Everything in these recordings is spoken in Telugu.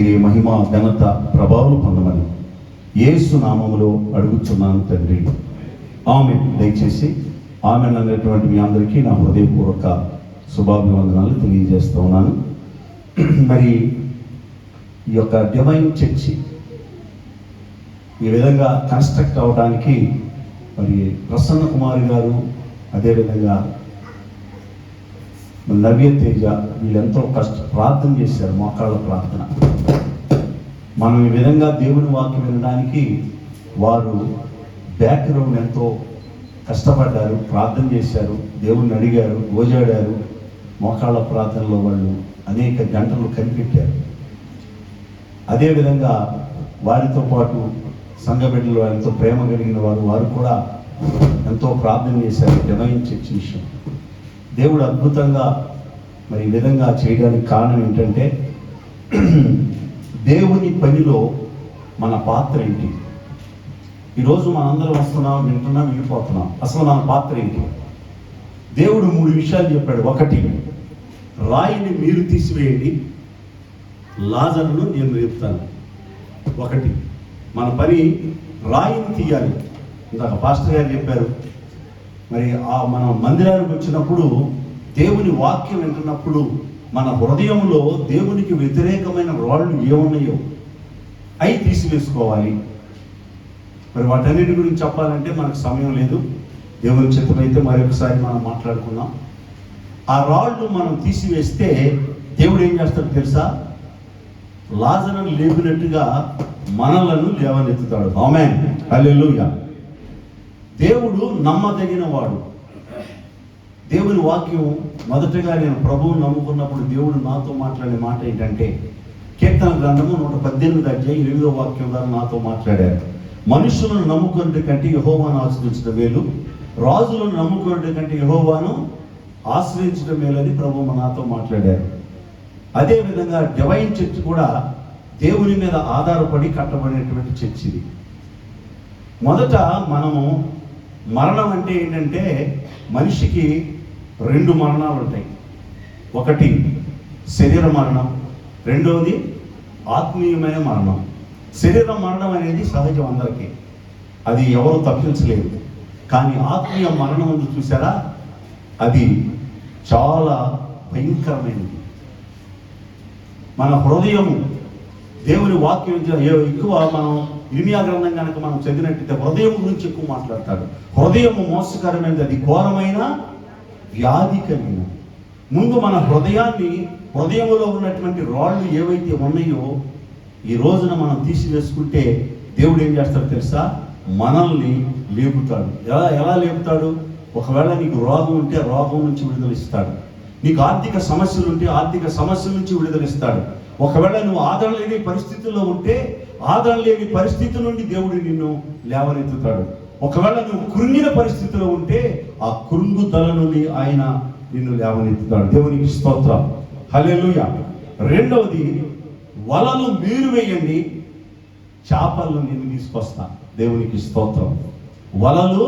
మీరే మహిమ ఘనత ప్రభావం పొందమని యేసు నామములో అడుగుతున్నాను తండ్రి, ఆమేన్. దయచేసి ఆమేన్ అనేటువంటి మీ అందరికీ నా హృదయపూర్వక శుభాభివందనాలు తెలియజేస్తూ ఉన్నాను. మరి ఈ యొక్క డివైన్ చర్చి ఈ విధంగా కన్స్ట్రక్ట్ అవడానికి మరి ప్రసన్న కుమారి గారు, అదేవిధంగా నవ్య తేజ వీళ్ళెంతో ప్రార్థన చేశారు, మోకాళ్ళ ప్రార్థన. మనం ఈ విధంగా దేవుని వాక్యం వినడానికి వారు బ్యాక్గ్రౌండ్ ఎంతో కష్టపడ్డారు, ప్రార్థన చేశారు, దేవుణ్ణి అడిగారు, గోజాడారు. మోకాళ్ళ ప్రార్థనలో వాళ్ళు అనేక గంటలు కనిపెట్టారు. అదేవిధంగా వారితో పాటు సంఘ బిడ్డలు ఎంతో ప్రేమ కలిగిన వారు కూడా ఎంతో ప్రార్థన చేశారు డివైన్ చర్చ్ విషయం. దేవుడు అద్భుతంగా మరి ఈ విధంగా చేయడానికి కారణం ఏంటంటే, దేవుని పనిలో మన పాత్ర ఏంటి? ఈరోజు మనందరం వస్తున్నాం, వింటున్నాం, వెళ్ళిపోతున్నాం. అసలు మన పాత్ర ఏంటి? దేవుడు 3 విషయాలు చెప్పాడు. 1, రాయిని మీరు తీసివేయండి, లాజరును నేను లేపుతాను. 1, మన పని రాయిని తీయాలి. ఇందాక పాస్టర్ గారు చెప్పారు, మరి మనం మందిరానికి వచ్చినప్పుడు దేవుని వాక్యం వింటున్నప్పుడు మన హృదయంలో దేవునికి వ్యతిరేకమైన రాళ్ళు ఏమున్నాయో అవి తీసివేసుకోవాలి. మరి వాటన్నిటి గురించి చెప్పాలంటే మనకు సమయం లేదు. దేవుని చిత్తమైతే మరొకసారి మనం మాట్లాడుకుందాం. ఆ రాళ్ళు మనం తీసివేస్తే దేవుడు ఏం చేస్తాడు తెలుసా? లాజరును లేపినట్టుగా మనలను లేవనెత్తుతాడు. ఆమేన్, హల్లెలూయా. దేవుడు నమ్మదగిన వాడు. దేవుని వాక్యం మొదటగా నేను ప్రభువుని నమ్ముకున్నప్పుడు దేవుడు నాతో మాట్లాడే మాట ఏంటంటే, కీర్తన గ్రంథము 118 అధ్యాయం 8వ వాక్యం ద్వారా నాతో మాట్లాడారు. మనుషులను నమ్ముకునే కంటే యెహోవాను ఆశ్రయించడం మేలు, రాజులను నమ్ముకునే కంటే యెహోవాను ఆశ్రయించడం మేలని ప్రభువు నాతో మాట్లాడారు. అదేవిధంగా డివైన్ చర్చ్ కూడా దేవుని మీద ఆధారపడి కట్టబడినటువంటి చర్చ్ ఇది. మొదట మనము మరణం అంటే ఏంటంటే, మనిషికి 2 మరణాలు ఉంటాయి. 1 శరీర మరణం, 2వది ఆత్మీయమైన మరణం. శరీర మరణం అనేది సహజం అందరికీ, అది ఎవరు తప్పించలేరు. కానీ ఆత్మీయ మరణం ఉంది చూసారా, అది చాలా భయంకరమైనది. మన హృదయము దేవుని వాక్యం ఎక్కువ మనం ఇర్మియా గ్రంథం కనుక మనం చదివినట్టయితే హృదయం గురించి ఎక్కువ మాట్లాడతాడు. హృదయము మోసకరమైనది, అది ఘోరమైన వ్యాధి కలిగిన. ముందు మన హృదయంలో ఉన్నటువంటి రాళ్ళు ఏవైతే ఉన్నాయో ఈ రోజున మనం తీసివేసుకుంటే దేవుడు ఏం చేస్తాడు తెలుసా? మనల్ని లేపుతాడు. ఎలా లేపుతాడు? ఒకవేళ నీకు రోగం ఉంటే రోగం నుంచి విడుదల ఇస్తాడు. నీకు ఆర్థిక సమస్యలు ఉంటే ఆర్థిక సమస్యల నుంచి విడుదల ఇస్తాడు. ఒకవేళ నువ్వు ఆదరణ లేని పరిస్థితుల్లో ఉంటే ఆదరణ లేని పరిస్థితి నుండి దేవుడు నిన్ను లేవనెత్తుతాడు. ఒకవేళ నువ్వు కృంగిన పరిస్థితిలో ఉంటే ఆ కృంగుదల నుండి ఆయన నిన్ను లేవనెత్తుతాడు. దేవునికి స్తోత్రం, హల్లెలూయా. 2వది, వలలు మీరు వేయండి, చేపలను నేను తీసుకొస్తా. దేవునికి స్తోత్రం. వలలు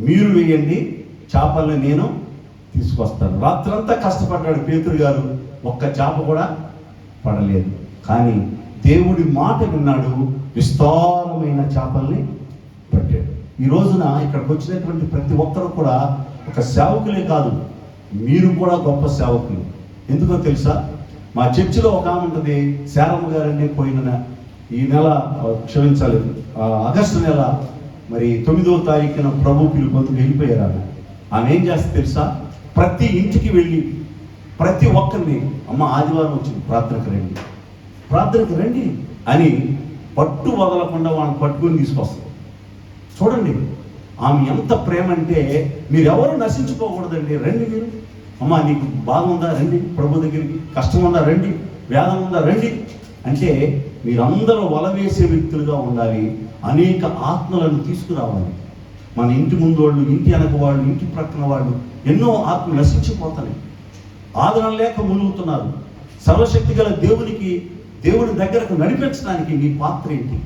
మీరు వేయండి, చేపలను నేను తీసుకొస్తాను. రాత్రంతా కష్టపడ్డాడు పేతురు గారు, ఒక్క చేప కూడా పడలేదు. కానీ దేవుడి మాట విన్నాడు, విస్తారమైన చేపల్ని పట్టాడు. ఈ రోజున ఇక్కడికి వచ్చినటువంటి ప్రతి ఒక్కరు కూడా ఒక సేవకులే కాదు, మీరు కూడా గొప్ప సేవకులు. ఎందుకో తెలుసా? మా చర్చిలో ఒక ఆమె ఉంటుంది, శారమ్మ గారని, పోయిన ఈ నెల క్షమించాలి ఆగస్టు నెల మరి 9వ తారీఖున ప్రభు పిలుపుకి వెళ్ళిపోయారు. ఆమె ఏం చేస్తే తెలుసా? ప్రతి ఇంటికి వెళ్ళి ప్రతి ఒక్కరిని, అమ్మ ఆదివారం వచ్చింది ప్రార్థనకు రండి అని పట్టు వదలకుండా వాళ్ళని పట్టుకొని తీసుకొస్తారు. చూడండి ఆమె ఎంత ప్రేమ అంటే, మీరెవరు నశించుకోకూడదండి, రండి మీరు. అమ్మ నీకు బాధ ఉందా రండి, ప్రభు దగ్గరికి, కష్టం ఉందా రండి, వేదన ఉందా రండి అంటే మీరందరూ వలవేసే వ్యక్తులుగా ఉండాలి. అనేక ఆత్మలను తీసుకురావాలి. మన ఇంటి ముందు వాళ్ళు, ఇంటి వెనక వాళ్ళు, ఇంటి ప్రక్కన వాళ్ళు, ఎన్నో ఆత్మలు నశించిపోతున్నాయి, ఆదరణ లేక మునుగుతున్నారు. సర్వశక్తి గల దేవుని దగ్గరకు నడిపించడానికి మీ పాత్ర ఏంటి?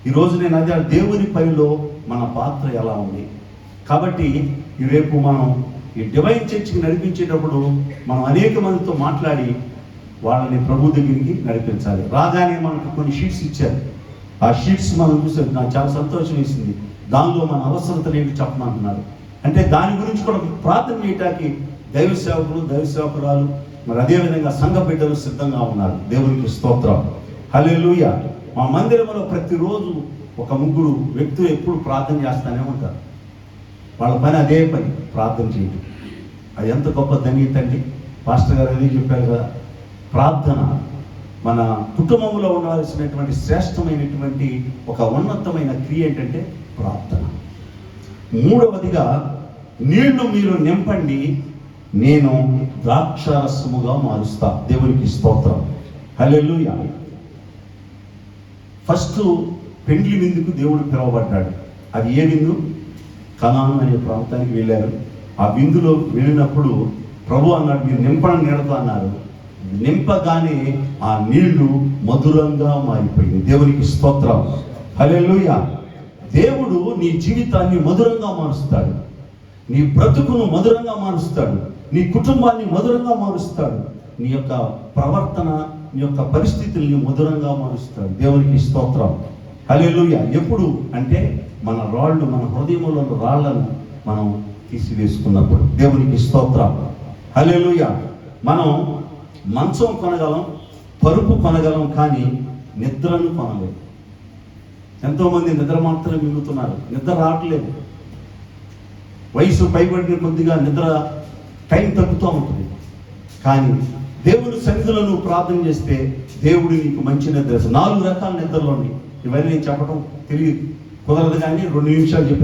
ఈరోజు నేను అదే దేవుని పనిలో మన పాత్ర ఎలా ఉంది. కాబట్టి రేపు మనం ఈ డివైన్ చర్చ్కి నడిపించేటప్పుడు మనం అనేక మందితో మాట్లాడి వాళ్ళని ప్రభు దగ్గరికి నడిపించాలి. రాగానే మనకు కొన్ని షీట్స్ ఇచ్చారు. ఆ షీట్స్ మనం చూసాం, నాకు చాలా సంతోషం వేసింది. దానిలో మన అవసరతలు ఏంటి చెప్పమంటున్నారు. అంటే దాని గురించి కూడా ప్రార్థన చేయడానికి దైవ సేవకులు, దైవ సేవకురాలు, మరి అదేవిధంగా సంఘ బిడ్డలు సిద్ధంగా ఉన్నారు. దేవునికి స్తోత్రం, హల్లెలూయా. మా మందిరంలో ప్రతిరోజు ఒక 3 వ్యక్తులు ఎప్పుడు ప్రార్థన చేస్తూనే ఉంటారు. వాళ్ళ పని అదే పని, ప్రార్థన చేయడం. అది ఎంత గొప్ప ధన్యత అండి. పాస్టర్ గారు అదే చెప్పారు కదా, ప్రార్థన మన కుటుంబంలో ఉండవలసినటువంటి శ్రేష్టమైనటువంటి ఒక ఉన్నతమైన క్రియ ఏంటంటే ప్రార్థన. 3వదిగా నీళ్లు మీరు నింపండి, నేను ద్రాక్షారసముగా మారుస్తా. దేవునికి స్తోత్రం, హల్లెలూయా. ఫస్ట్ పెండ్లి విందుకు దేవుడు పిలువబడ్డాడు. అది ఏ విందు? కనాను అనే ప్రాంతానికి వెళ్ళారు. ఆ విందులో వెళ్ళినప్పుడు ప్రభు అన్నాడు, మీరు నింపడం నీడతో అన్నారు. నింపగానే ఆ నీళ్లు మధురంగా మారిపోయింది. దేవునికి స్తోత్రం, హల్లెలూయా. దేవుడు నీ జీవితాన్ని మధురంగా మారుస్తాడు, నీ బ్రతుకును మధురంగా మారుస్తాడు, నీ కుటుంబాన్ని మధురంగా మారుస్తాడు, నీ యొక్క ప్రవర్తన, నీ యొక్క పరిస్థితుల్ని మధురంగా మారుస్తాడు. దేవునికి స్తోత్రం, హల్లెలూయా. ఎప్పుడు అంటే మన రాళ్ళు, మన హృదయంలో రాళ్లను మనం తీసివేసుకున్నప్పుడు. దేవునికి స్తోత్రం, హల్లెలూయా. మనం మంచం కొనగలం, పరుపు కొనగలం, కానీ నిద్రను కొనలేము. ఎంతోమంది నిద్ర మాత్రం మిగులుతున్నారు, నిద్ర రావట్లేదు. వయసు పైబడిన కొద్దిగా నిద్ర టైం తగ్గుతూ ఉంటుంది. కానీ దేవుని సన్నిధిలో నువ్వు ప్రార్థన చేస్తే దేవుడు నీకు మంచి నిద్ర. 4 రకాల నిద్రలో ఉన్నాయి. ఇవన్నీ నేను చెప్పడం తెలియదు, కుదరదు. కానీ 2 నిమిషాలు చెప్పి